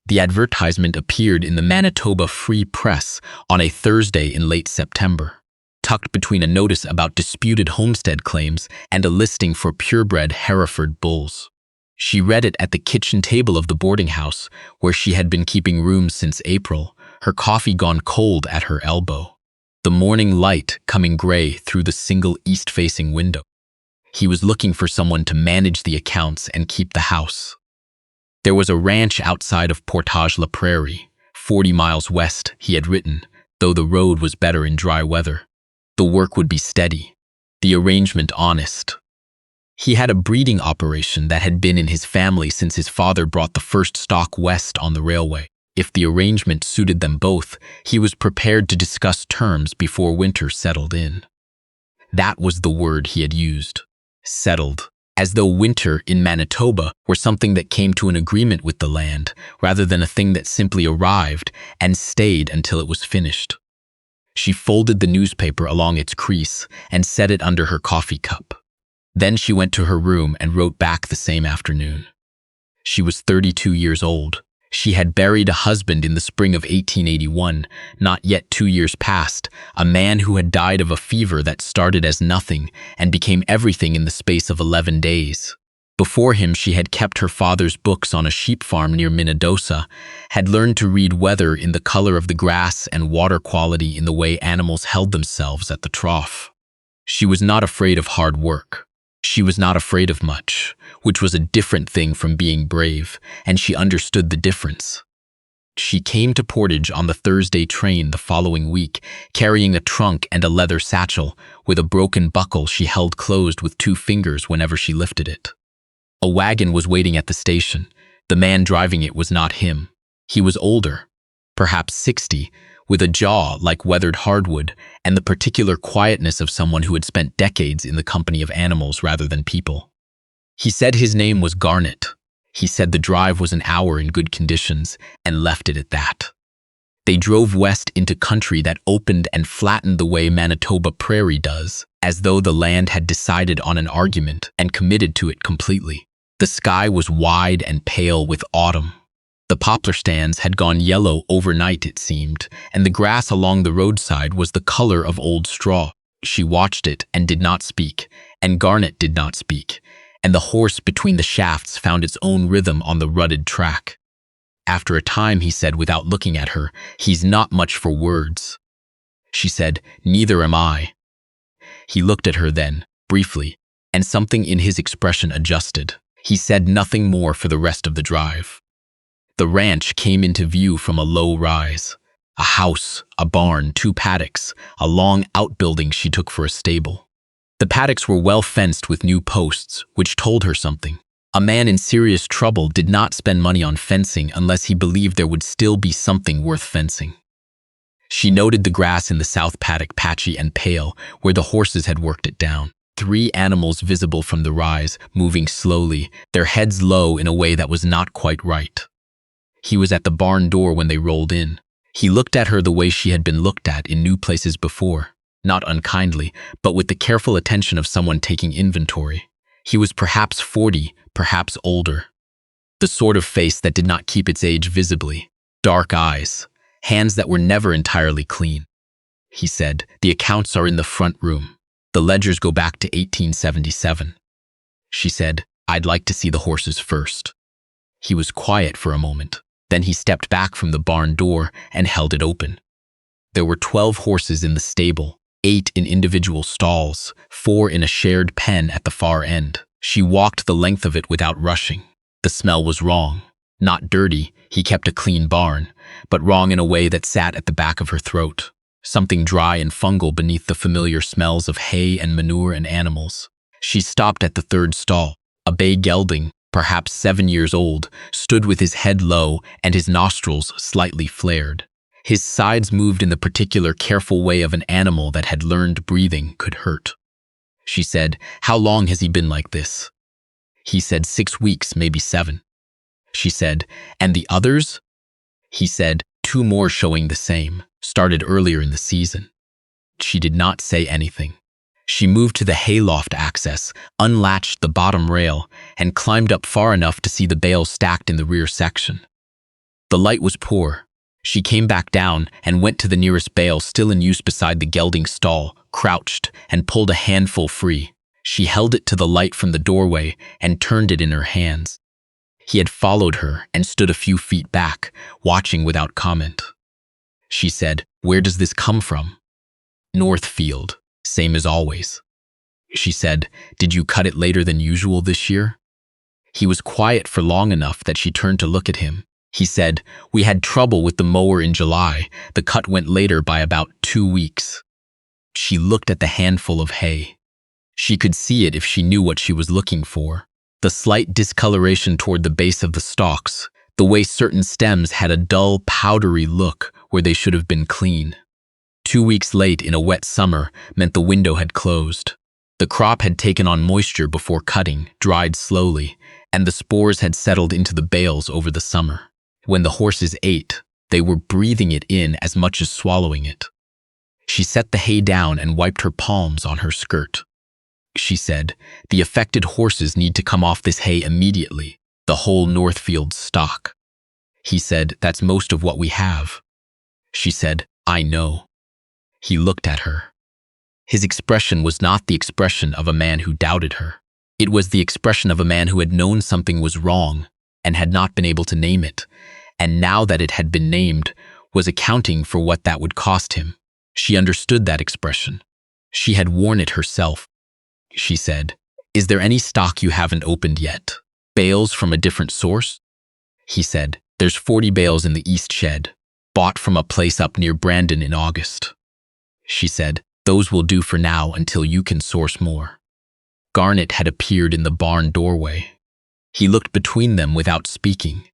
The advertisement appeared in the Manitoba Free Press on a Thursday in late September, tucked between a notice about disputed homestead claims and a listing for purebred Hereford bulls. She read it at the kitchen table of the boarding house, where she had been keeping rooms since April, her coffee gone cold at her elbow, the morning light coming gray through the single east-facing window. He was looking for someone to manage the accounts and keep the house. There was a ranch outside of Portage la Prairie, 40 miles west, he had written, though the road was better in dry weather. The work would be steady, the arrangement honest. He had a breeding operation that had been in his family since his father brought the first stock west on the railway. If the arrangement suited them both, he was prepared to discuss terms before winter settled in. That was the word he had used. Settled. As though winter in Manitoba were something that came to an agreement with the land, rather than a thing that simply arrived and stayed until it was finished. She folded the newspaper along its crease and set it under her coffee cup. Then she went to her room and wrote back the same afternoon. She was 32 years old. She had buried a husband in the spring of 1881, not yet 2 years past, a man who had died of a fever that started as nothing and became everything in the space of 11 days. Before him, she had kept her father's books on a sheep farm near Minnedosa, had learned to read weather in the color of the grass and water quality in the way animals held themselves at the trough. She was not afraid of hard work. She was not afraid of much, which was a different thing from being brave, and she understood the difference. She came to Portage on the Thursday train the following week, carrying a trunk and a leather satchel, with a broken buckle she held closed with 2 fingers whenever she lifted it. A wagon was waiting at the station. The man driving it was not him. He was older, perhaps 60, with a jaw like weathered hardwood and the particular quietness of someone who had spent decades in the company of animals rather than people. He said his name was Garnet. He said the drive was an hour in good conditions and left it at that. They drove west into country that opened and flattened the way Manitoba Prairie does, as though the land had decided on an argument and committed to it completely. The sky was wide and pale with autumn. The poplar stands had gone yellow overnight, it seemed, and the grass along the roadside was the color of old straw. She watched it and did not speak, and Garnet did not speak, and the horse between the shafts found its own rhythm on the rutted track. After a time, he said without looking at her, "He's not much for words." She said, "Neither am I." He looked at her then, briefly, and something in his expression adjusted. He said nothing more for the rest of the drive. The ranch came into view from a low rise. A house, a barn, 2 paddocks, a long outbuilding she took for a stable. The paddocks were well fenced with new posts, which told her something. A man in serious trouble did not spend money on fencing unless he believed there would still be something worth fencing. She noted the grass in the south paddock patchy and pale, where the horses had worked it down. 3 animals visible from the rise, moving slowly, their heads low in a way that was not quite right. He was at the barn door when they rolled in. He looked at her the way she had been looked at in new places before, not unkindly, but with the careful attention of someone taking inventory. He was perhaps 40, perhaps older. The sort of face that did not keep its age visibly. Dark eyes, hands that were never entirely clean. He said, "The accounts are in the front room. The ledgers go back to 1877. She said, "I'd like to see the horses first." He was quiet for a moment. Then he stepped back from the barn door and held it open. There were 12 horses in the stable, 8 in individual stalls, 4 in a shared pen at the far end. She walked the length of it without rushing. The smell was wrong. Not dirty, he kept a clean barn, but wrong in a way that sat at the back of her throat. Something dry and fungal beneath the familiar smells of hay and manure and animals. She stopped at the 3rd stall. A bay gelding, perhaps 7 years old, stood with his head low and his nostrils slightly flared. His sides moved in the particular careful way of an animal that had learned breathing could hurt. She said, "How long has he been like this?" He said 6 weeks, maybe 7. She said, "And the others?" He said, 2 more showing the same, started earlier in the season. She did not say anything. She moved to the hayloft access, unlatched the bottom rail, and climbed up far enough to see the bales stacked in the rear section. The light was poor. She came back down and went to the nearest bale still in use beside the gelding stall, crouched, and pulled a handful free. She held it to the light from the doorway and turned it in her hands. He had followed her and stood a few feet back, watching without comment. She said, "Where does this come from?" "Northfield, same as always." She said, "Did you cut it later than usual this year?" He was quiet for long enough that she turned to look at him. He said, "We had trouble with the mower in July. The cut went later by about 2 weeks." She looked at the handful of hay. She could see it if she knew what she was looking for. The slight discoloration toward the base of the stalks, the way certain stems had a dull, powdery look where they should have been clean. 2 weeks late in a wet summer meant the window had closed. The crop had taken on moisture before cutting, dried slowly, and the spores had settled into the bales over the summer. When the horses ate, they were breathing it in as much as swallowing it. She set the hay down and wiped her palms on her skirt. She said, "The affected horses need to come off this hay immediately, the whole Northfield stock." He said, "That's most of what we have." She said, "I know." He looked at her. His expression was not the expression of a man who doubted her. It was the expression of a man who had known something was wrong and had not been able to name it, and now that it had been named, was accounting for what that would cost him. She understood that expression. She had worn it herself. She said, "Is there any stock you haven't opened yet? Bales from a different source?" He said, "There's 40 bales in the east shed, bought from a place up near Brandon in August." She said, "Those will do for now until you can source more." Garnet had appeared in the barn doorway. He looked between them without speaking.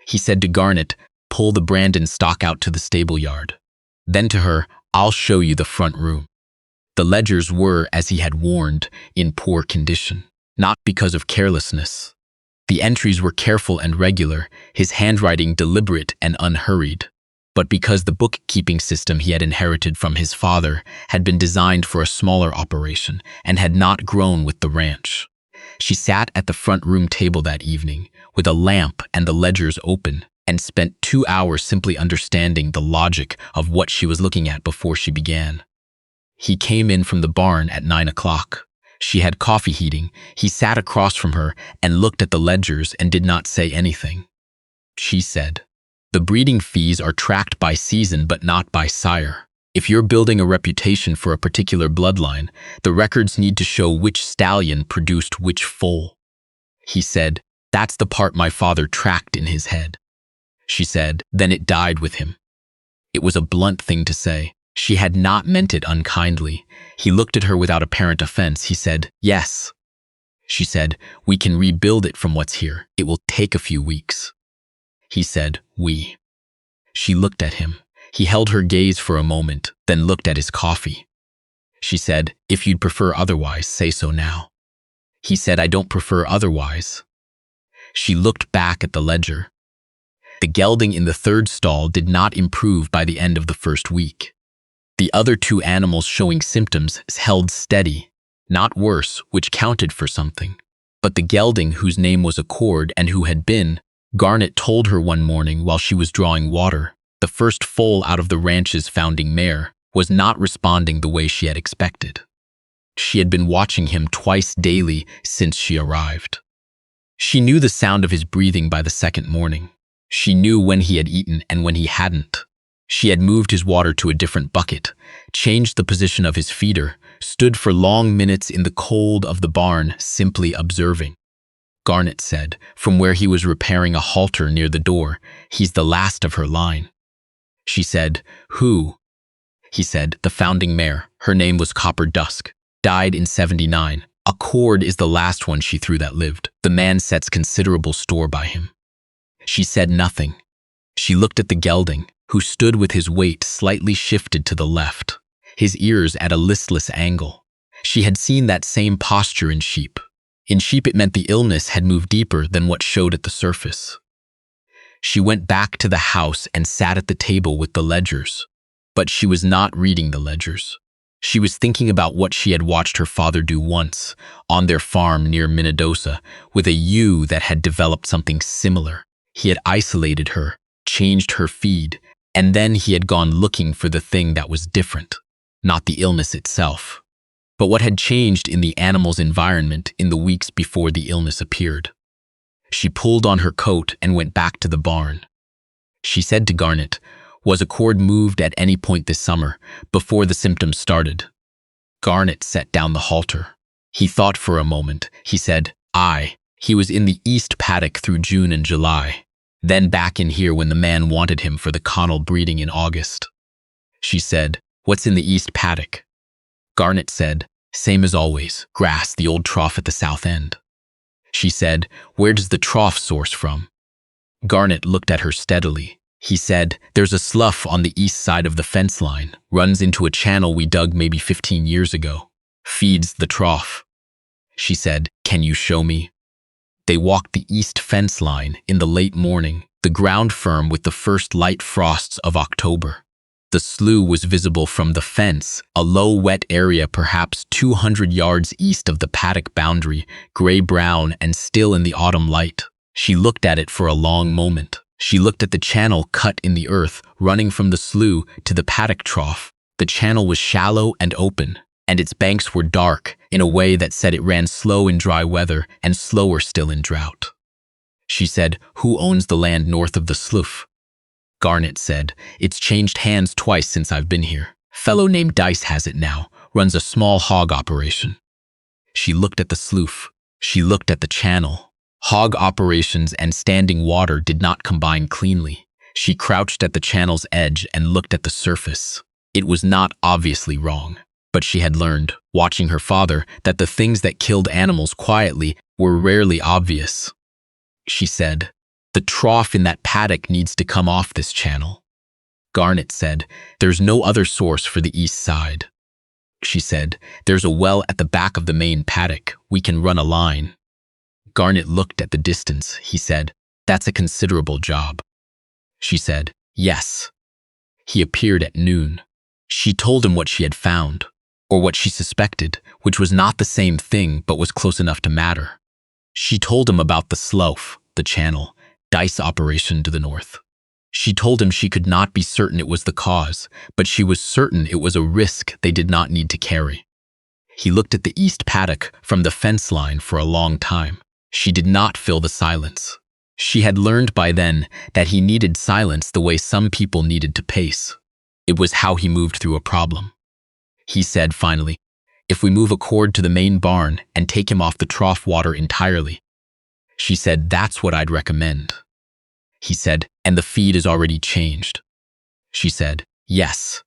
He said to Garnet, "Pull the Brandon stock out to the stable yard." Then to her, "I'll show you the front room." The ledgers were, as he had warned, in poor condition, not because of carelessness. The entries were careful and regular, his handwriting deliberate and unhurried, but because the bookkeeping system he had inherited from his father had been designed for a smaller operation and had not grown with the ranch. She sat at the front room table that evening, with a lamp and the ledgers open, and spent 2 hours simply understanding the logic of what she was looking at before she began. He came in from the barn at 9 o'clock. She had coffee heating. He sat across from her and looked at the ledgers and did not say anything. She said, "The breeding fees are tracked by season but not by sire. If you're building a reputation for a particular bloodline, the records need to show which stallion produced which foal." He said, "That's the part my father tracked in his head." She said, "Then it died with him." It was a blunt thing to say. She had not meant it unkindly. He looked at her without apparent offense. He said, "Yes." She said, "We can rebuild it from what's here. It will take a few weeks." He said, "We." She looked at him. He held her gaze for a moment, then looked at his coffee. She said, "If you'd prefer otherwise, say so now." He said, "I don't prefer otherwise." She looked back at the ledger. The gelding in the third stall did not improve by the end of the first week. The other 2 animals showing symptoms held steady, not worse, which counted for something. But the gelding whose name was Accord and who had been, Garnet told her one morning while she was drawing water, the first foal out of the ranch's founding mare, was not responding the way she had expected. She had been watching him twice daily since she arrived. She knew the sound of his breathing by the second morning. She knew when he had eaten and when he hadn't. She had moved his water to a different bucket, changed the position of his feeder, stood for long minutes in the cold of the barn, simply observing. Garnet said, from where he was repairing a halter near the door, "He's the last of her line." She said, "Who?" He said, "The founding mare. Her name was Copper Dusk. Died in 79. Accord is the last one she threw that lived. The man sets considerable store by him." She said nothing. She looked at the gelding, who stood with his weight slightly shifted to the left, his ears at a listless angle. She had seen that same posture in sheep. In sheep it meant the illness had moved deeper than what showed at the surface. She went back to the house and sat at the table with the ledgers. But she was not reading the ledgers. She was thinking about what she had watched her father do once, on their farm near Minnedosa, with a ewe that had developed something similar. He had isolated her, changed her feed, and then he had gone looking for the thing that was different, not the illness itself, but what had changed in the animal's environment in the weeks before the illness appeared. She pulled on her coat and went back to the barn. She said to Garnet, "Was a cord moved at any point this summer, before the symptoms started?" Garnet set down the halter. He thought for a moment. He said, "Aye, he was in the east paddock through June and July, then back in here when the man wanted him for the Connell breeding in August." She said, "What's in the east paddock?" Garnet said, "Same as always, grass, the old trough at the south end." She said, "Where does the trough source from?" Garnet looked at her steadily. He said, "There's a slough on the east side of the fence line, runs into a channel we dug maybe 15 years ago. Feeds the trough." She said, "Can you show me?" They walked the east fence line in the late morning, the ground firm with the first light frosts of October. The slough was visible from the fence, a low wet area perhaps 200 yards east of the paddock boundary, gray-brown and still in the autumn light. She looked at it for a long moment. She looked at the channel cut in the earth, running from the slough to the paddock trough. The channel was shallow and open, and its banks were dark in a way that said it ran slow in dry weather and slower still in drought. She said, "Who owns the land north of the slough?" Garnet said, "It's changed hands twice since I've been here. Fellow named Dice has it now, runs a small hog operation." She looked at the slough. She looked at the channel. Hog operations and standing water did not combine cleanly. She crouched at the channel's edge and looked at the surface. It was not obviously wrong, but she had learned, watching her father, that the things that killed animals quietly were rarely obvious. She said, "The trough in that paddock needs to come off this channel." Garnet said, "There's no other source for the east side." She said, "There's a well at the back of the main paddock. We can run a line." Garnet looked at the distance. He said, "That's a considerable job." She said, "Yes." He appeared at noon. She told him what she had found, or what she suspected, which was not the same thing but was close enough to matter. She told him about the slough, the channel, Dice operation to the north. She told him she could not be certain it was the cause, but she was certain it was a risk they did not need to carry. He looked at the east paddock from the fence line for a long time. She did not fill the silence. She had learned by then that he needed silence the way some people needed to pace. It was how he moved through a problem. He said finally, "If we move a cord to the main barn and take him off the trough water entirely." She said, "That's what I'd recommend." He said, "And the feed is already changed." She said, "Yes."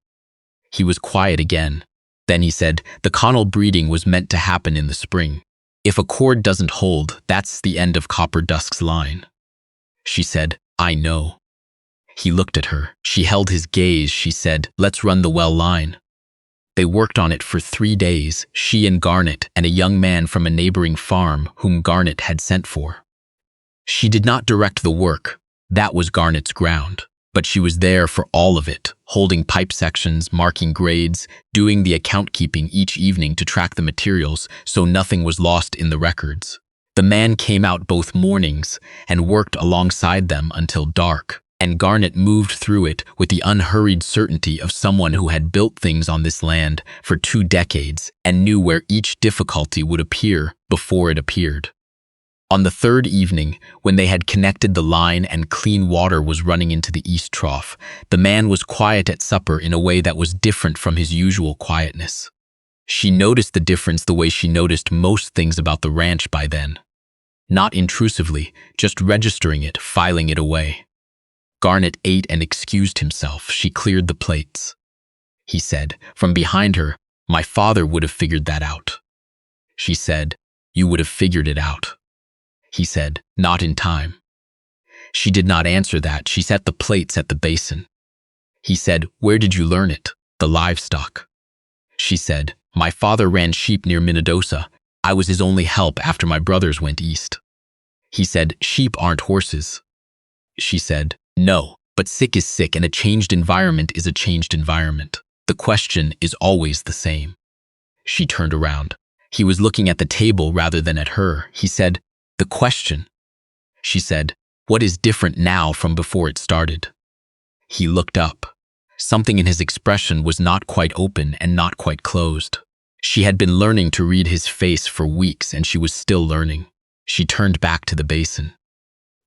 He was quiet again. Then he said, "The Connell breeding was meant to happen in the spring. If a cord doesn't hold, that's the end of Copper Dusk's line." She said, "I know." He looked at her. She held his gaze. She said, "Let's run the well line." They worked on it for 3 days, she and Garnet and a young man from a neighboring farm whom Garnet had sent for. She did not direct the work. That was Garnet's ground. But she was there for all of it, holding pipe sections, marking grades, doing the account keeping each evening to track the materials so nothing was lost in the records. The man came out both mornings and worked alongside them until dark, and Garnet moved through it with the unhurried certainty of someone who had built things on this land for 2 decades and knew where each difficulty would appear before it appeared. On the 3rd evening, when they had connected the line and clean water was running into the east trough, the man was quiet at supper in a way that was different from his usual quietness. She noticed the difference the way she noticed most things about the ranch by then. Not intrusively, just registering it, filing it away. Garnet ate and excused himself. She cleared the plates. He said, from behind her, "My father would have figured that out." She said, "You would have figured it out." He said, "Not in time." She did not answer that. She set the plates at the basin. He said, "Where did you learn it?" "The livestock." She said, "My father ran sheep near Minnedosa. I was his only help after my brothers went east." He said, "Sheep aren't horses." She said, "No, but sick is sick and a changed environment is a changed environment. The question is always the same." She turned around. He was looking at the table rather than at her. He said, "The question." She said, "What is different now from before it started?" He looked up. Something in his expression was not quite open and not quite closed. She had been learning to read his face for weeks, and she was still learning. She turned back to the basin.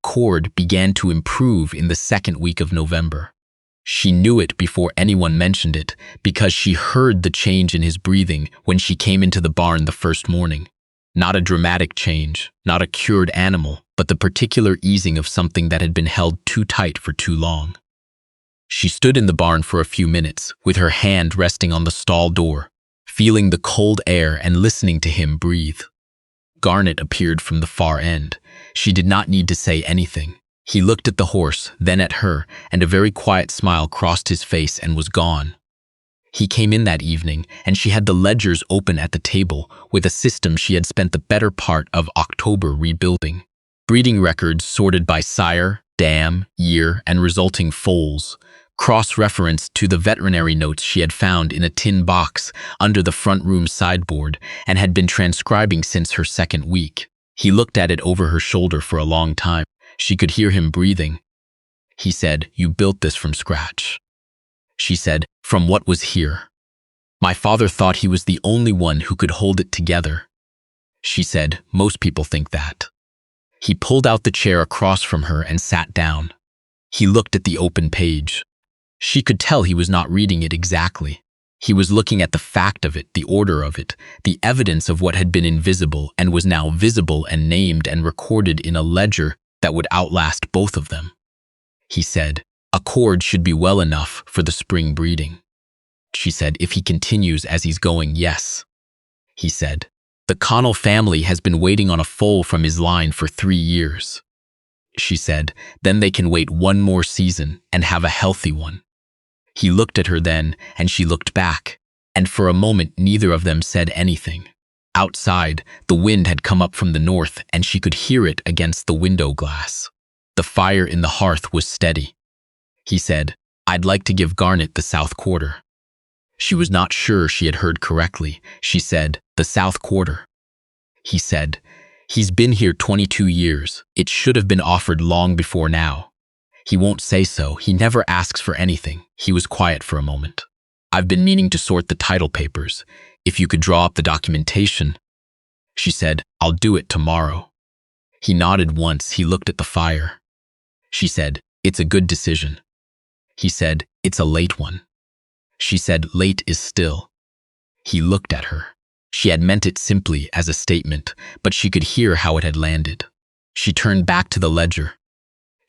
Cord began to improve in the second week of November. She knew it before anyone mentioned it because she heard the change in his breathing when she came into the barn the first morning. Not a dramatic change, not a cured animal, but the particular easing of something that had been held too tight for too long. She stood in the barn for a few minutes, with her hand resting on the stall door, feeling the cold air and listening to him breathe. Garnet appeared from the far end. She did not need to say anything. He looked at the horse, then at her, and a very quiet smile crossed his face and was gone. He came in that evening, and she had the ledgers open at the table with a system she had spent the better part of October rebuilding. Breeding records sorted by sire, dam, year, and resulting foals, cross-referenced to the veterinary notes she had found in a tin box under the front room sideboard and had been transcribing since her second week. He looked at it over her shoulder for a long time. She could hear him breathing. He said, "You built this from scratch." She said, "From what was here. My father thought he was the only one who could hold it together." She said, "Most people think that." He pulled out the chair across from her and sat down. He looked at the open page. She could tell he was not reading it exactly. He was looking at the fact of it, the order of it, the evidence of what had been invisible and was now visible and named and recorded in a ledger that would outlast both of them. He said, "A cord should be well enough for the spring breeding." She said, "If he continues as he's going, yes." He said, "The Connell family has been waiting on a foal from his line for 3 years." She said, "Then they can wait one more season and have a healthy one." He looked at her then, and she looked back, and for a moment neither of them said anything. Outside, the wind had come up from the north, and she could hear it against the window glass. The fire in the hearth was steady. He said, "I'd like to give Garnet the south quarter." She was not sure she had heard correctly. She said, "The south quarter." He said, "He's been here 22 years. It should have been offered long before now." He won't say so. He never asks for anything. He was quiet for a moment. "I've been meaning to sort the title papers. If you could draw up the documentation." She said, "I'll do it tomorrow." He nodded once. He looked at the fire. She said, "It's a good decision." He said, "It's a late one." She said, "Late is still." He looked at her. She had meant it simply as a statement, but she could hear how it had landed. She turned back to the ledger.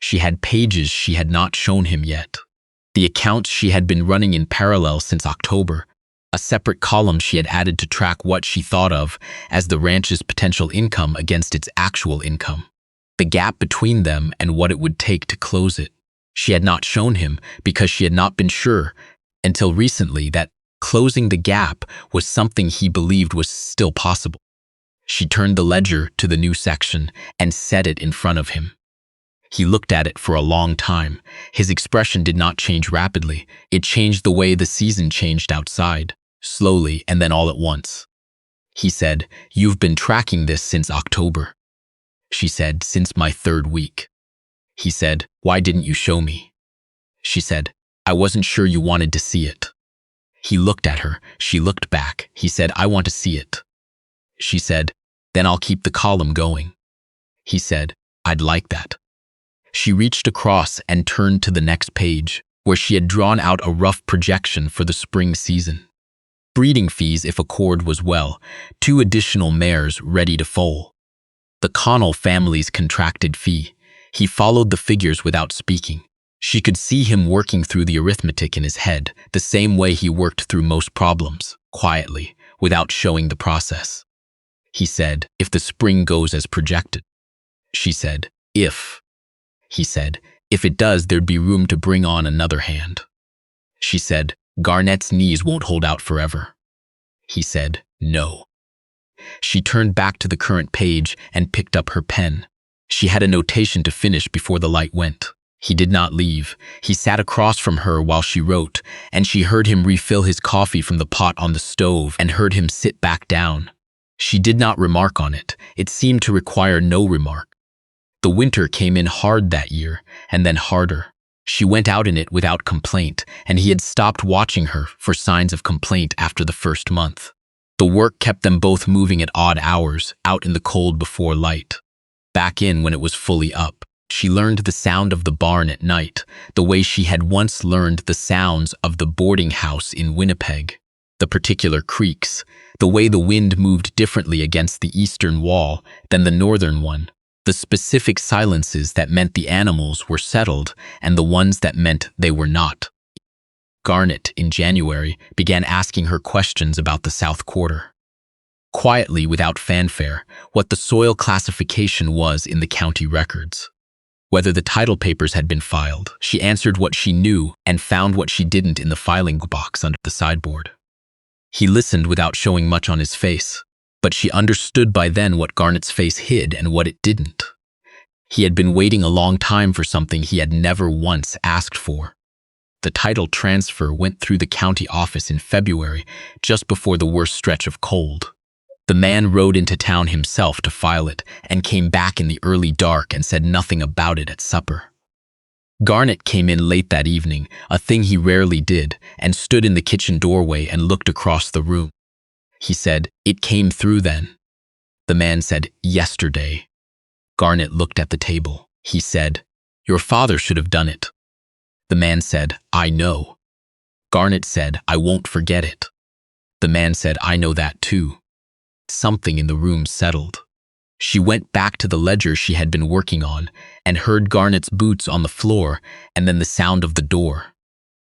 She had pages she had not shown him yet. The accounts she had been running in parallel since October, a separate column she had added to track what she thought of as the ranch's potential income against its actual income, the gap between them and what it would take to close it. She had not shown him because she had not been sure until recently that closing the gap was something he believed was still possible. She turned the ledger to the new section and set it in front of him. He looked at it for a long time. His expression did not change rapidly. It changed the way the season changed outside, slowly and then all at once. He said, "You've been tracking this since October." She said, "Since my 3rd week." He said, "Why didn't you show me?" She said, "I wasn't sure you wanted to see it." He looked at her. She looked back. He said, "I want to see it." She said, "Then I'll keep the column going." He said, "I'd like that." She reached across and turned to the next page, where she had drawn out a rough projection for the spring season. Breeding fees if a cord was well, 2 additional mares ready to foal. The Connell family's contracted fee. He followed the figures without speaking. She could see him working through the arithmetic in his head, the same way he worked through most problems, quietly, without showing the process. He said, "If the spring goes as projected." She said, "If." He said, "If it does, there'd be room to bring on another hand." She said, "Garnet's knees won't hold out forever." He said, "No." She turned back to the current page and picked up her pen. She had a notation to finish before the light went. He did not leave. He sat across from her while she wrote, and she heard him refill his coffee from the pot on the stove and heard him sit back down. She did not remark on it. It seemed to require no remark. The winter came in hard that year, and then harder. She went out in it without complaint, and he had stopped watching her for signs of complaint after the first month. The work kept them both moving at odd hours, out in the cold before light. Back in when it was fully up, she learned the sound of the barn at night, the way she had once learned the sounds of the boarding house in Winnipeg. The particular creaks, the way the wind moved differently against the eastern wall than the northern one, the specific silences that meant the animals were settled and the ones that meant they were not. Garnet, in January, began asking her questions about the South Quarter. Quietly, without fanfare, what the soil classification was in the county records. Whether the title papers had been filed, she answered what she knew and found what she didn't in the filing box under the sideboard. He listened without showing much on his face, but she understood by then what Garnet's face hid and what it didn't. He had been waiting a long time for something he had never once asked for. The title transfer went through the county office in February, just before the worst stretch of cold. The man rode into town himself to file it and came back in the early dark and said nothing about it at supper. Garnet came in late that evening, a thing he rarely did, and stood in the kitchen doorway and looked across the room. He said, "It came through then." The man said, "Yesterday." Garnet looked at the table. He said, "Your father should have done it." The man said, "I know." Garnet said, "I won't forget it." The man said, "I know that too." Something in the room settled. She went back to the ledger she had been working on and heard Garnet's boots on the floor and then the sound of the door.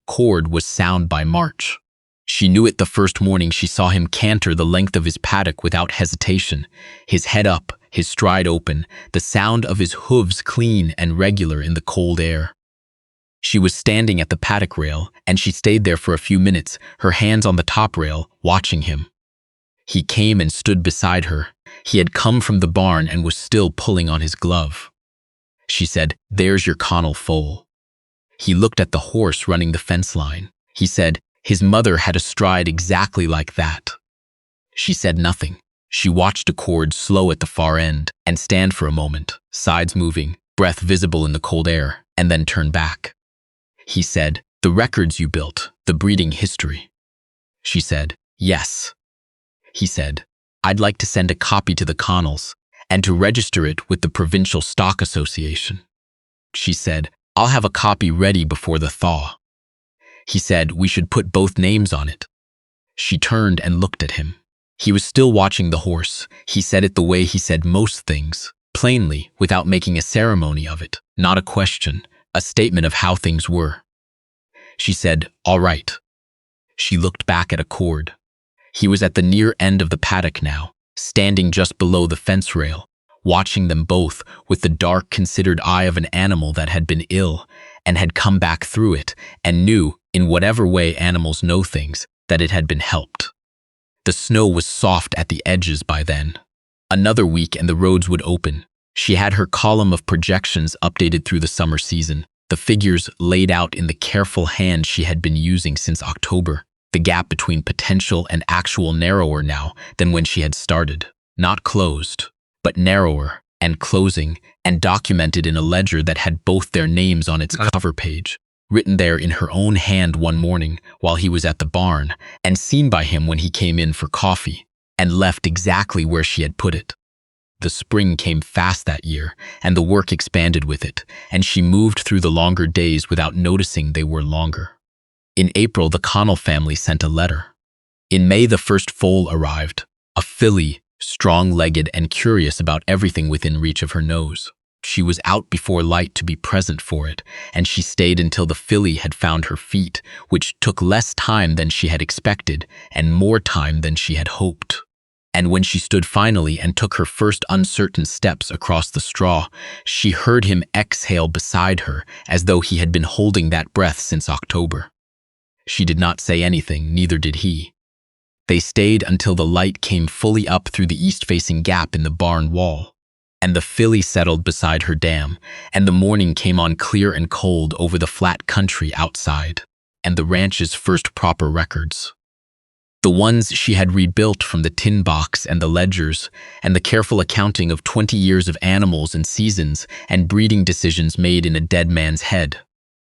Cord was sound by March. She knew it the first morning she saw him canter the length of his paddock without hesitation, his head up, his stride open, the sound of his hooves clean and regular in the cold air. She was standing at the paddock rail, and she stayed there for a few minutes, her hands on the top rail, watching him. He came and stood beside her. He had come from the barn and was still pulling on his glove. She said, "There's your Connell foal." He looked at the horse running the fence line. He said, "His mother had a stride exactly like that." She said nothing. She watched a cord slow at the far end and stand for a moment, sides moving, breath visible in the cold air, and then turn back. He said, "The records you built, the breeding history." She said, "Yes." He said, "I'd like to send a copy to the Connells and to register it with the Provincial Stock Association." She said, "I'll have a copy ready before the thaw." He said, "We should put both names on it." She turned and looked at him. He was still watching the horse. He said it the way he said most things, plainly, without making a ceremony of it, not a question, a statement of how things were. She said, "All right." She looked back at a cord. He was at the near end of the paddock now, standing just below the fence rail, watching them both with the dark, considered eye of an animal that had been ill and had come back through it and knew, in whatever way animals know things, that it had been helped. The snow was soft at the edges by then. Another week and the roads would open. She had her column of projections updated through the summer season, the figures laid out in the careful hand she had been using since October. The gap between potential and actual narrower now than when she had started. Not closed, but narrower and closing, and documented in a ledger that had both their names on its cover page, written there in her own hand one morning while he was at the barn, and seen by him when he came in for coffee, and left exactly where she had put it. The spring came fast that year, and the work expanded with it, and she moved through the longer days without noticing they were longer. In April, the Connell family sent a letter. In May, the first foal arrived, a filly, strong-legged and curious about everything within reach of her nose. She was out before light to be present for it, and she stayed until the filly had found her feet, which took less time than she had expected and more time than she had hoped. And when she stood finally and took her first uncertain steps across the straw, she heard him exhale beside her as though he had been holding that breath since October. She did not say anything, neither did he. They stayed until the light came fully up through the east-facing gap in the barn wall, and the filly settled beside her dam, and the morning came on clear and cold over the flat country outside, and the ranch's first proper records. The ones she had rebuilt from the tin box and the ledgers, and the careful accounting of 20 years of animals and seasons and breeding decisions made in a dead man's head.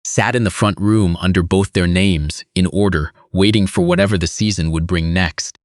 sat in the front room under both their names, in order, waiting for whatever the season would bring next.